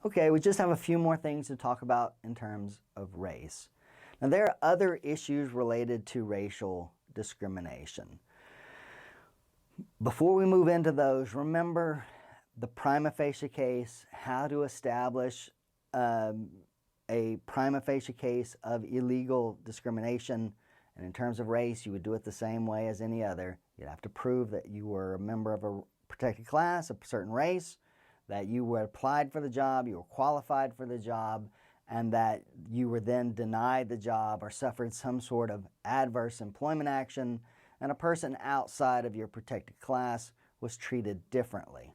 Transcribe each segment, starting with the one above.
Okay, we just have a few more things to talk about in terms of race. Now, there are other issues related to racial discrimination. Before we move into those, remember the prima facie case, how to establish a prima facie case of illegal discrimination. And in terms of race, you would do it the same way as any other. You'd have to prove that you were a member of a protected class, a certain race, that you were applied for the job, you were qualified for the job, and that you were then denied the job or suffered some sort of adverse employment action, and a person outside of your protected class was treated differently.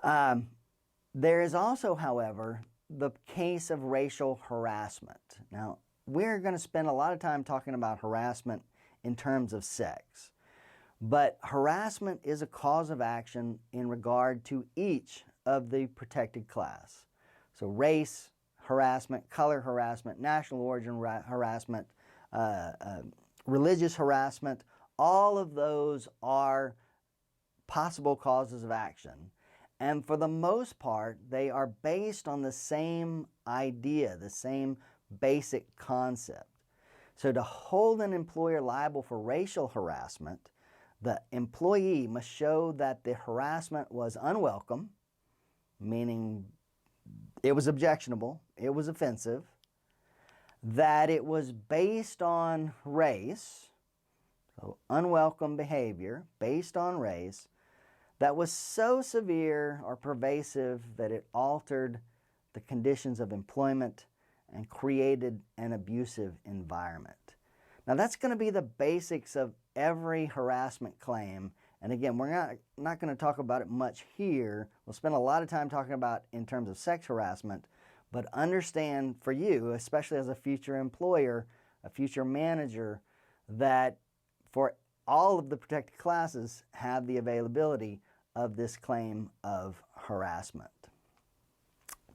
There is also, however, the case of racial harassment. Now, we're going to spend a lot of time talking about harassment in terms of sex. But harassment is a cause of action in regard to each of the protected class. So race harassment, color harassment, national origin harassment, religious harassment, all of those are possible causes of action. And for the most part, they are based on the same idea, the same basic concept. So to hold an employer liable for racial harassment, the employee must show that the harassment was unwelcome, meaning it was objectionable, it was offensive, that it was based on race, so unwelcome behavior based on race, that was so severe or pervasive that it altered the conditions of employment and created an abusive environment. Now that's going to be the basics of every harassment claim. And again, we're not going to talk about it much here. We'll spend a lot of time talking about in terms of sex harassment, but understand for you, especially as a future employer, a future manager, that for all of the protected classes have the availability of this claim of harassment.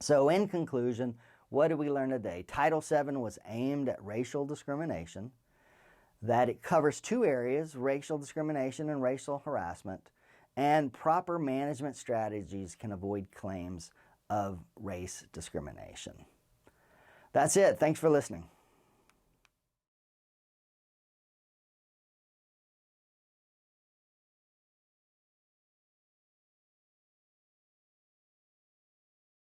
So in conclusion, what did we learn today? Title VII was aimed at racial discrimination, that it covers two areas, racial discrimination and racial harassment, and proper management strategies can avoid claims of race discrimination. That's it. Thanks for listening.